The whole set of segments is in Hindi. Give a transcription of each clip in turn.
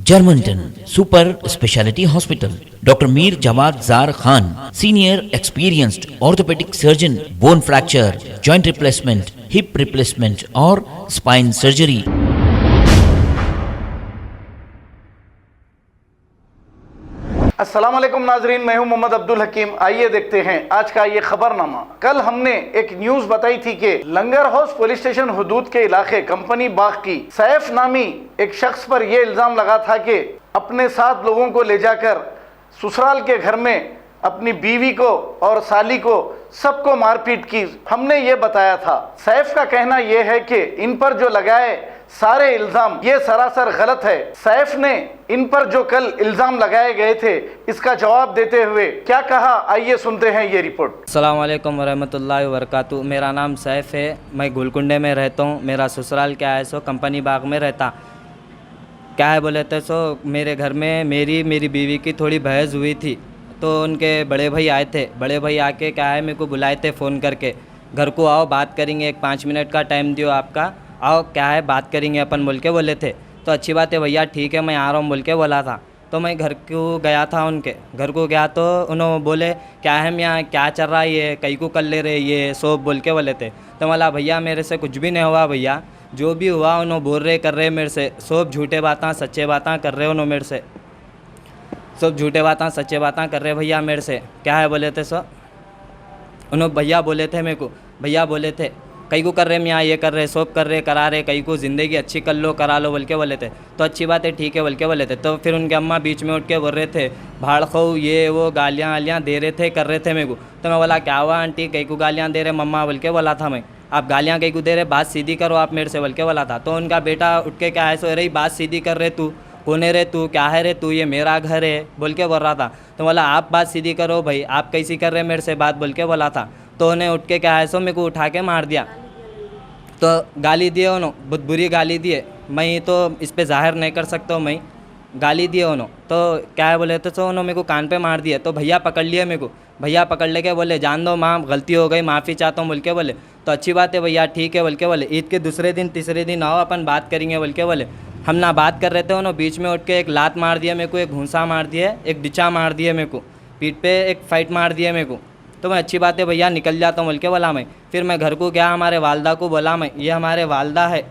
Germantown Super Speciality Hospital. Dr. Mir Jawad Zar Khan, senior experienced orthopedic surgeon, bone fracture, joint replacement, hip replacement or spine surgery. अस्सलाम वालेकुम नाजरीन, मैं हूं मोहम्मद अब्दुल हकीम। आइए देखते हैं आज का ये खबरनामा। कल हमने एक न्यूज बताई थी कि लंगर हाउस पुलिस स्टेशन हुदूद के इलाके कंपनी बाग की सैफ नामी एक शख्स पर यह इल्ज़ाम लगा था कि अपने 7 लोगों को ले जाकर ससुराल के घर में अपनी बीवी को और साली को सबको मारपीट की। हमने ये बताया था। सैफ का कहना यह है कि इन पर जो लगाए सारे इल्ज़ाम ये सरासर गलत है। सैफ ने इन पर जो कल इल्ज़ाम लगाए गए थे इसका जवाब देते हुए क्या कहा, आइए सुनते हैं ये रिपोर्ट। अस्सलाम वालेकुम वरहमतुल्लाहि वबरकातुहू। मेरा नाम सैफ है, मैं गुलकुंडे में रहता हूँ। मेरा ससुराल क्या है सो कंपनी बाग में रहता। क्या है बोले तो सो मेरे घर में मेरी बीवी की थोड़ी बहस हुई थी, तो उनके बड़े भाई आए थे। बड़े भाई आके क्या है मेरे को बुलाए थे फ़ोन करके, घर को आओ बात करेंगे, एक 5 मिनट का टाइम दियो आपका, आओ क्या है बात करेंगे अपन बोल के बोले थे। तो अच्छी बात है भैया, ठीक है मैं आ रहा हूँ बोल के बोला था। तो मैं घर को गया था, उनके घर को गया तो उन्होंने बोले क्या है यहाँ क्या चल रहा है, ये कई को कर ले रहे ये सोप बोल के बोले थे। तो बोला भैया मेरे से कुछ भी नहीं हुआ भैया, जो भी हुआ उन्होंने बोल रहे कर रहे मेरे से सोप झूठे बातें सच्चे बातें कर रहे उन्होंने मेरे से, सब झूठे बातें सच्चे बातें कर रहे भैया मेरे से। क्या है बोले थे सो उन्होंने भैया बोले थे मेरे को, भैया बोले थे कई को कर रहे मियाँ ये कर रहे सोप कर रहे करा रहे, कई को ज़िंदगी अच्छी कर लो करा लो बोल के बोले थे। तो अच्छी बात है ठीक है बोल के बोले थे। तो फिर उनके अम्मा बीच में उठ के बोल रहे थे भाड़ खो ये वो गालियाँ वालियाँ दे रहे थे कर रहे थे मेरे को। तो मैं बोला क्या हुआ आंटी, कई को गालियाँ दे रहे मम्मा बोल के बोला था मैं। आप गालियाँ कई को दे रहे, बात सीधी करो आप मेरे से बोल के बोला था। तो उनका बेटा उठ के क्या है सो रही बात सीधी कर रहे, तू कौन है रे, तू क्या है रे, तू ये मेरा घर है बोल के बोल रहा था। तो बोला आप बात सीधी करो भाई, आप कैसी कर रहे मेरे से बात बोल के बोला था। तो उन्हें उठ के क्या है सो मेरे को उठा के मार दिया। तो गाली दिए उन्होंने, बहुत बुरी गाली दिए, मैं तो इस पे जाहिर नहीं कर सकता हूँ, मैं गाली दिए उन्होंने। तो क्या है बोले तो उन्होंने मेरे को कान पे मार दिया। तो भैया पकड़ लिए मेरे को, भैया पकड़ लेके बोले जान दो माँ गलती हो गई माफ़ी चाहता हूँ बोल के बोले। तो अच्छी बात है भैया ठीक है बोल के बोले। ईद के दूसरे दिन तीसरे दिन आओ अपन बात करेंगे बोल के बोले। हम ना बात कर रहे थे, उन्होंने बीच में उठ के एक लात मार दिया मेरे को, एक घूंसा मार दिया, एक डिचा मार दिया मेरे को पीठ पे, एक फाइट मार दिया मेरे को। तो मैं अच्छी बात है भैया निकल जाता हूँ बोल के बोला मैं। फिर मैं घर को गया, हमारे वालदा को बोला मैं, ये हमारे वालदा है,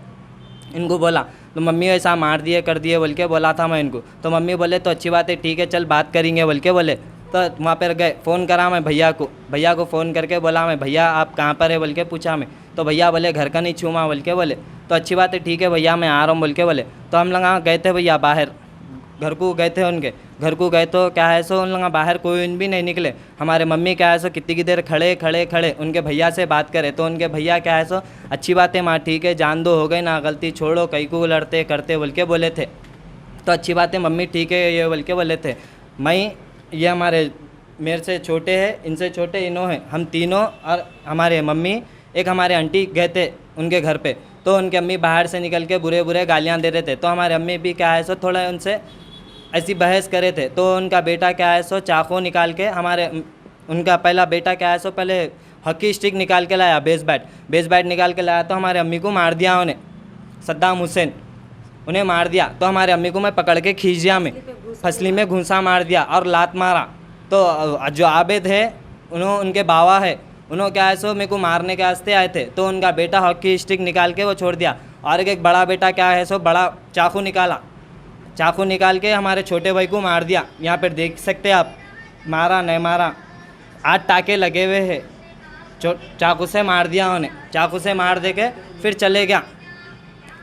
इनको बोला। तो मम्मी ऐसा मार दिए कर दिए बोल के बोला था मैं इनको। तो मम्मी बोले तो अच्छी बात है ठीक है चल बात करेंगे बोल के बोले। तो वहाँ पर गए, फ़ोन करा मैं भैया को फ़ोन करके बोला मैं भैया आप कहाँ पर है बोल के पूछा मैं। तो भैया बोले घर का नहीं छूमा बोल के बोले। तो अच्छी बात है ठीक है भैया मैं आ रहा हूँ बोल के बोले। तो हम लोग गए थे भैया बाहर, घर को गए थे उनके घर को गए तो क्या है सो उन लोग बाहर कोई भी नहीं निकले। हमारे मम्मी क्या है सो कितनी की देर खड़े उनके भैया से बात करे। तो उनके भैया क्या है सो अच्छी बात है माँ ठीक है जान दो हो गई ना गलती छोड़ो, कई को लड़ते करते बोल के बोले थे। तो अच्छी बात है मम्मी ठीक है ये बोल के बोले थे। मैं ये हमारे मेरे से छोटे हैं, इनसे छोटे इन्हों हैं, हम तीनों और हमारे मम्मी एक हमारे आंटी गए थे उनके घर पे। तो उनके अम्मी बाहर से निकल के बुरे गालियाँ दे रहे थे। तो हमारे अम्मी भी क्या है सो थोड़ा उनसे ऐसी बहस करे थे। तो उनका बेटा क्या है सो चाकू निकाल के उनका पहला बेटा क्या है सो पहले हॉकी स्टिक निकाल के लाया, बेस बैट निकाल के लाया। तो हमारे अम्मी को मार दिया उन्हें, सद्दाम हुसैन उन्हें मार दिया। तो हमारे अम्मी को मैं पकड़ के खींच दिया, मैं फसली में घूंसा मार दिया और लात मारा। तो जो आबिद है उनके बावा है, उन्होंने क्या है सो मेरे को मारने के वास्ते आए थे। तो उनका बेटा हॉकी स्टिक निकाल के वो छोड़ दिया। और एक बड़ा बेटा क्या है सो बड़ा चाकू निकाल के हमारे छोटे भाई को मार दिया। यहाँ पर देख सकते हैं आप, मारा नहीं मारा, 8 टाके लगे हुए हैं, चाकू से मार दिया उन्हें। चाकू से मार दे के फिर चले गया।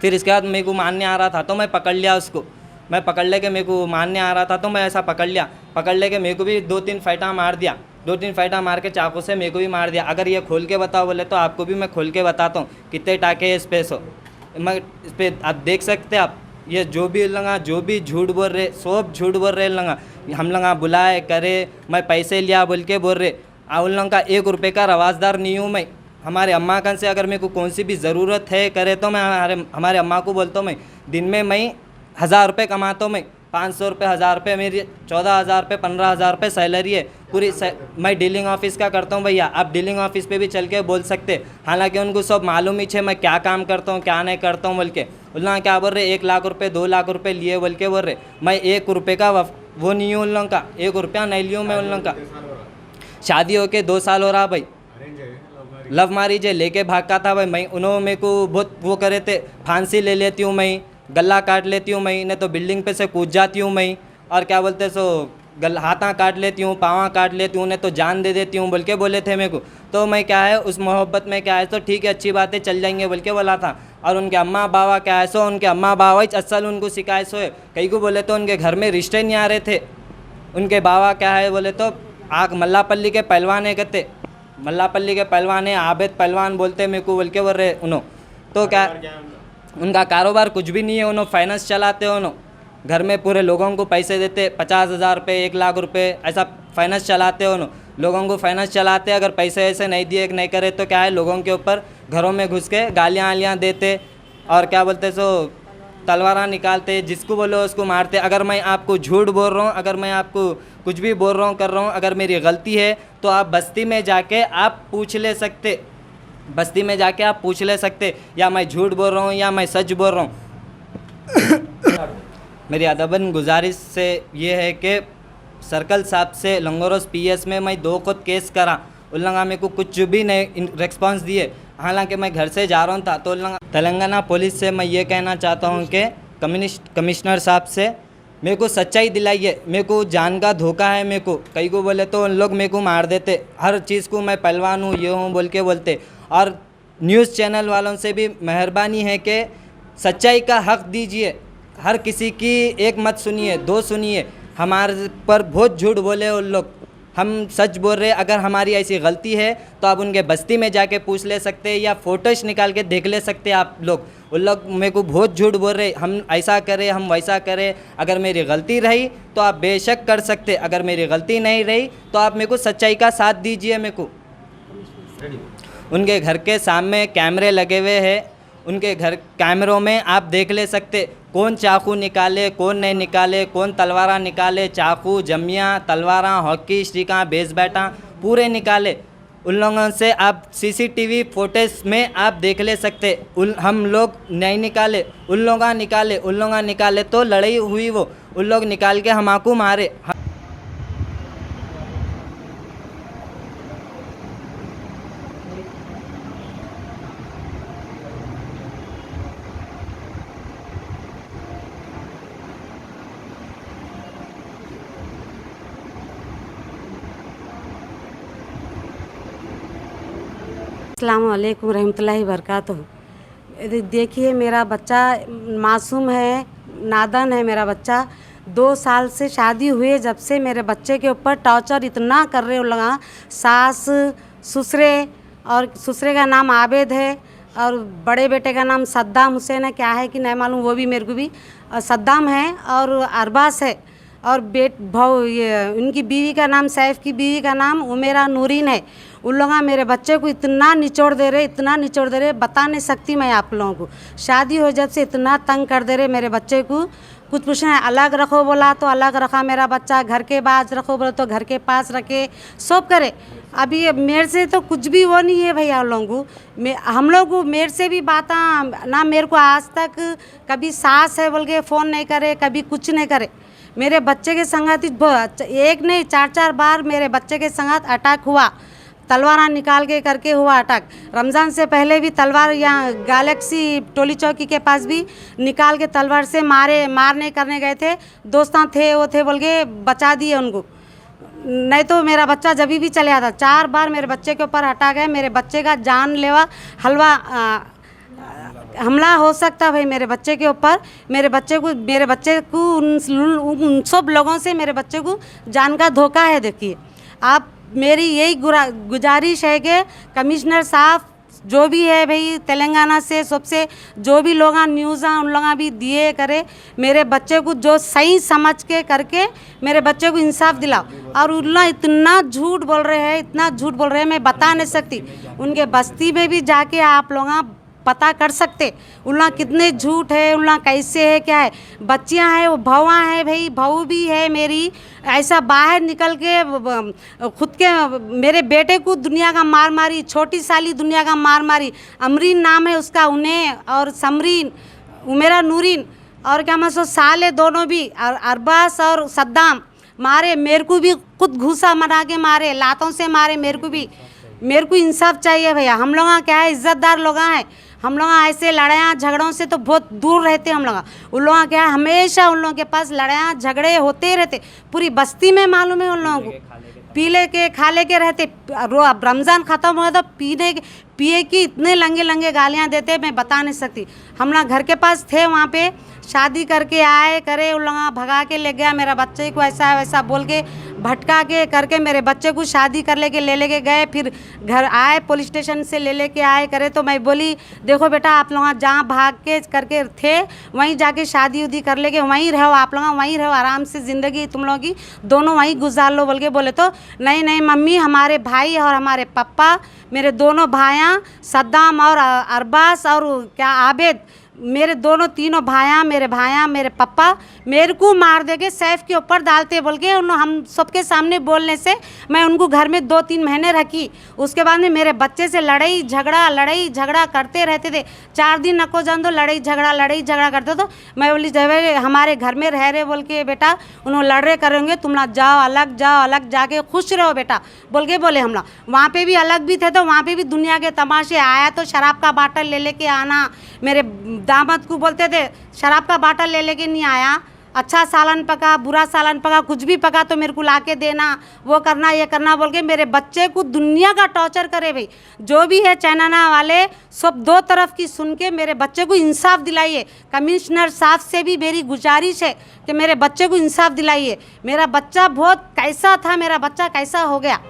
फिर इसके बाद मेरे को मारने आ रहा था तो मैं पकड़ लिया उसको, मैं पकड़ ले के मेरे को मारने आ रहा था तो मैं ऐसा पकड़ लिया, पकड़ ले के मेरे को भी 2-3 फाइटा मार दिया, 2-3 फाइटा मार के चाकू से मेरे को भी मार दिया। अगर ये खोल के बताओ बोले तो आपको भी मैं खोल के बताता हूँ कितने टाके इस पे सो। मैं इस पर आप देख सकते हैं आप, ये जो भी लगा जो भी झूठ बोल रहे सब झूठ बोल रहे लगा। हम लोग बुलाए करे मैं पैसे लिया बोल के बोल रहे, उन लोगों का 1 रुपये का रवाजदार नहीं हूँ मैं। हमारे अम्मा कन से अगर मेरे को कौन सी भी ज़रूरत है करे तो मैं हमारे अम्मा को बोलता हूँ मैं दिन में मैं 1000 रुपये कमाता हूँ मैं, 500 रुपये 1000 रुपये मेरी 14,000 रुपये 15,000 रुपये सैलरी है पूरी मैं डीलिंग ऑफिस का करता हूँ भैया। आप डीलिंग ऑफिस पे भी चल के बोल सकते, हालांकि उनको सब मालूम ही है मैं क्या काम करता हूँ क्या नहीं करता हूँ बोल के। उन लोग क्या बोल रहे 1 लाख रुपये 2 लाख रुपये लिए बोल के बोल रहे। मैं 1 रुपये का वो नहीं हूँ उन लोगों का, 1 रुपया नहीं लियूँ मैं उन लोगों का। शादी होके 2 साल हो रहा भाई, लव मैरिज है, लेके भागता था भाई मैं। उन्होंने मेरे को बहुत वो करे थे, फांसी ले लेती हूँ मैं, गला काट लेती हूँ मैं, नहीं तो बिल्डिंग पे से कूद जाती हूँ मैं, और क्या बोलते सो हाथा काट लेती हूँ, पाँव काट लेती हूँ, नहीं तो जान दे देती हूँ बोल के बोले थे मेरे को। तो मैं क्या है उस मोहब्बत में क्या है तो ठीक है अच्छी बात है चल जाएंगे बोल के बोला था। और उनके अम्मा बाबा क्या है सो उनके अम्मा बाबा ही असल उनको सिखाए सो है। कई को बोले तो उनके घर में रिश्ते नहीं आ रहे थे। उनके बाबा क्या है बोले तो आग मल्लापल्ली के पहलवान है कहते, मल्लापल्ली के पहलवान है, आबिद पहलवान बोलते मेरे को बोल के बोल रहे उन्होंने। तो क्या उनका कारोबार कुछ भी नहीं है, उन्होंने फाइनेंस चलाते हो, घर में पूरे लोगों को पैसे देते 50,000 रुपये 1 लाख रुपये ऐसा फाइनेंस चलाते हो लोगों को फाइनेंस चलाते। अगर पैसे ऐसे नहीं दिए नहीं करे तो क्या है लोगों के ऊपर घरों में घुस के गालियाँ आलियाँ देते और क्या बोलते सो तलवारा निकालते, जिसको बोलो उसको मारते। अगर मैं आपको झूठ बोल रहा हूँ, अगर मैं आपको कुछ भी बोल रहा हूँ कर रहा हूँ, अगर मेरी गलती है तो आप बस्ती में जाके आप पूछ ले सकते, बस्ती में जाके आप पूछ ले सकते या मैं झूठ बोल रहा हूँ या मैं सच बोल रहा हूँ। मेरी अदबन गुजारिश से ये है कि सर्कल साहब से लंगोरस पीएस में मैं 2 खुद केस करा, उन लोगों मेरे को कुछ भी नहीं रिस्पॉन्स दिए। हालांकि मैं घर से जा रहा था तो तेलंगाना पुलिस से मैं ये कहना चाहता हूँ कि कमिश्नर साहब से मेरे को सच्चाई दिलाइए। मेरे को जान का धोखा है मेरे को, कई को बोले तो उन लोग मेरे को मार देते, हर चीज़ को मैं पहलवान हूँ ये हूँ बोल के बोलते। और न्यूज़ चैनल वालों से भी मेहरबानी है कि सच्चाई का हक दीजिए, हर किसी की एक मत सुनिए 2 सुनिए। हमारे पर बहुत झूठ बोले उन लोग, हम सच बोल रहे। अगर हमारी ऐसी गलती है तो आप उनके बस्ती में जाके पूछ ले सकते हैं या फ़ोटोज निकाल के देख ले सकते हैं आप लोग। उन लोग मेरे को बहुत झूठ बोल रहे, हम ऐसा करें हम वैसा करें। अगर मेरी गलती रही तो आप बेशक कर सकते, अगर मेरी गलती नहीं रही तो आप मेरे को सच्चाई का साथ दीजिए। मेरे को उनके घर के सामने कैमरे लगे हुए हैं, उनके घर कैमरों में आप देख ले सकते कौन चाकू निकाले कौन नहीं निकाले, कौन तलवारा निकाले, चाकू जमियाँ तलवारा हॉकी स्टिका बेस बैटा पूरे निकाले। उन लोगों से आप सीसीटीवी फुटेज में आप देख ले सकते। हम लोग नहीं निकाले, उन लोग निकाले, उन लोग निकाले तो लड़ाई हुई, वो उन लोग निकाल के हमाको मारे। अस्सलाम वालेकुम रहमतुल्लाहि बरकातुहू। देखिए मेरा बच्चा मासूम है, नादान है मेरा बच्चा। 2 साल से शादी हुए जब से मेरे बच्चे के ऊपर टॉर्चर इतना कर रहे लगा। सास ससुरे, और ससुरे का नाम आबिद है और बड़े बेटे का नाम सद्दाम हुसैन है, क्या है कि नहीं मालूम, वो भी मेरे को भी सद्दाम है, और अरबास है, और ये उनकी बीवी का नाम सैफ की बीवी का नाम उमेरा नूरीन है। उन लोग मेरे बच्चे को इतना निचोड़ दे रहे, इतना निचोड़ दे रहे, बता नहीं सकती मैं आप लोगों को। शादी हो जब से इतना तंग कर दे रहे मेरे बच्चे को, कुछ पूछना है अलग रखो बोला तो अलग रखा मेरा बच्चा, घर के पास रखो बोला तो घर के पास रखे, सब करे। अभी मेरे से तो कुछ भी वो नहीं है भैया आप लोगों को। हम लोग को मेरे से भी बात ना, मेरे को आज तक कभी सास है बोल के फ़ोन नहीं करे, कभी कुछ नहीं करे। मेरे बच्चे के संगत एक नहीं 4-4 बार मेरे बच्चे के संगत अटैक हुआ, तलवार निकाल के करके हुआ अटैक। रमज़ान से पहले भी तलवार यहाँ गैलेक्सी टोली चौकी के पास भी निकाल के तलवार से मारने करने गए थे, दोस्तां थे वो थे बोल के बचा दिए उनको, नहीं तो मेरा बच्चा जब भी चले आता। 4 बार मेरे बच्चे के ऊपर अटैक है, मेरे बच्चे का जानलेवा हमला हो सकता भाई मेरे बच्चे के ऊपर। मेरे बच्चे को उन सब लोगों से मेरे बच्चे को जान का धोखा है। देखिए आप, मेरी यही गुजारिश है कि कमिश्नर साहब जो भी है भाई तेलंगाना से सबसे जो भी लोग न्यूज़ उन लोग भी दिए करे, मेरे बच्चे को जो सही समझ के करके मेरे बच्चे को इंसाफ दिलाओ। और उन लोग इतना झूठ बोल रहे हैं, इतना झूठ बोल रहे हैं मैं बता नहीं सकती। उनके बस्ती में भी जाके आप लोग पता कर सकते उल्ला कितने झूठ है, उल्ला कैसे है, क्या है। बच्चियां हैं वो भौआ है भाई, बहू भी है मेरी, ऐसा बाहर निकल के खुद के मेरे बेटे को दुनिया का मार मारी, छोटी साली दुनिया का मार मारी। अमरीन नाम है उसका, उन्हें और समरीन, उमेरा नूरीन और क्या मैं सो साले दोनों भी, और अरबास और सद्दाम मारे। मेरे को भी खुद घूसा मना के मारे, लातों से मारे मेरे को भी। मेरे को इंसाफ चाहिए भैया। हम लोग क्या है, इज्जतदार लोग हैं हम लोग, ऐसे लड़ाइयाँ झगड़ों से तो बहुत दूर रहते हम लोग। उन लोगों क्या है, हमेशा उन लोगों के पास लड़ाइयाँ झगड़े होते रहते, पूरी बस्ती में मालूम है उन लोगों को। पीले के खाले के रहते, रमज़ान ख़त्म हुआ तो पिए की इतने लंगे लंगे गालियाँ देते, मैं बता नहीं सकती। हम लोग घर के पास थे, वहाँ पे शादी करके आए करे, उन लोग भगा के ले गया मेरा बच्चे को, ऐसा वैसा बोल के भटका के करके मेरे बच्चे को शादी कर लेके गए। फिर घर आए, पुलिस स्टेशन से लेके आए करे, तो मैं बोली देखो बेटा आप लोग जहाँ भाग के करके थे वहीं जाके शादी उदी कर लेके वहीं रहो, आप लोग वहीं रहो, आराम से ज़िंदगी तुम लोग की दोनों वहीं गुजार लो बोल के बोले। तो नहीं मम्मी, हमारे भाई और हमारे पापा, मेरे दोनों भाइयाँ सद्दाम और अरबास और क्या आबिद, मेरे दोनों तीनों भाइयाँ, मेरे पापा मेरे को मार देके सैफ के ऊपर डालते बोल के हम सबके सामने बोलने से मैं उनको घर में 2-3 महीने रखी। उसके बाद में मेरे बच्चे से लड़ाई झगड़ा करते रहते थे। 4 दिन नको जान दो, लड़ाई झगड़ा करते। तो मैं बोली जब हमारे घर में रह रहे बोल के बेटा उन्होंने लड़ रहे करेंगे, तुम लोग जाओ अलग जाके खुश रहो बेटा बोल के बोले। हम लोग वहाँ पे भी अलग भी थे, तो वहाँ पे भी दुनिया के तमाशे। आया तो शराब का बाटल लेके आना, मेरे दामाद को बोलते थे शराब का बाटल लेके नहीं आया, अच्छा सालन पका बुरा सालन पका कुछ भी पका तो मेरे को लाके देना, वो करना ये करना बोल के मेरे बच्चे को दुनिया का टॉर्चर करे। भाई जो भी है चैनना वाले सब 2 तरफ की सुन के मेरे बच्चे को इंसाफ दिलाइए। कमिश्नर साहब से भी मेरी गुजारिश है कि मेरे बच्चे को इंसाफ दिलाइए। मेरा बच्चा बहुत कैसा था, मेरा बच्चा कैसा हो गया।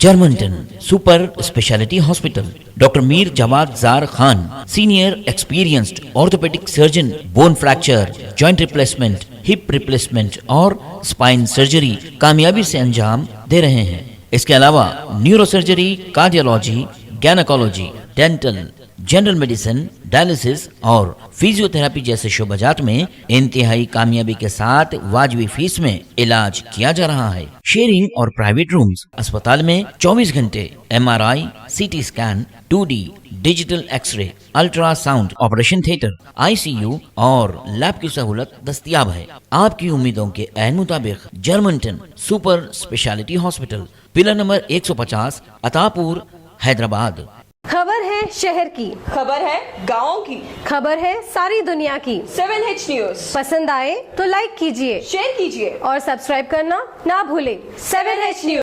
Germantown super speciality hospital, doctor Mir Jamat Jar Khan, senior experienced orthopaedic surgeon, bone fracture, joint replacement, hip replacement और स्पाइन सर्जरी कामयाबी से अंजाम दे रहे हैं। इसके अलावा neuro surgery, cardiology, gynaecology, dental, general medicine, dialysis और फिजियोथेरेपी जैसे शोबाजात में इंतहाई कामयाबी के साथ वाजबी फीस में इलाज किया जा रहा है। शेयरिंग और प्राइवेट रूम्स, अस्पताल में 24 घंटे MRI, CT scan, 2D digital x-ray, ultrasound, operation theatre, ICU और लैब की सहूलत दस्तयाब है। आपकी उम्मीदों के ऐन मुताबिक Germanten super speciality hospital, pillar number 150, Attapur, Hyderabad. खबर है शहर की, खबर है गाँव की, खबर है सारी दुनिया की। 7H न्यूज पसंद आए तो लाइक कीजिए, शेयर कीजिए और सब्सक्राइब करना ना भूलें। 7H news.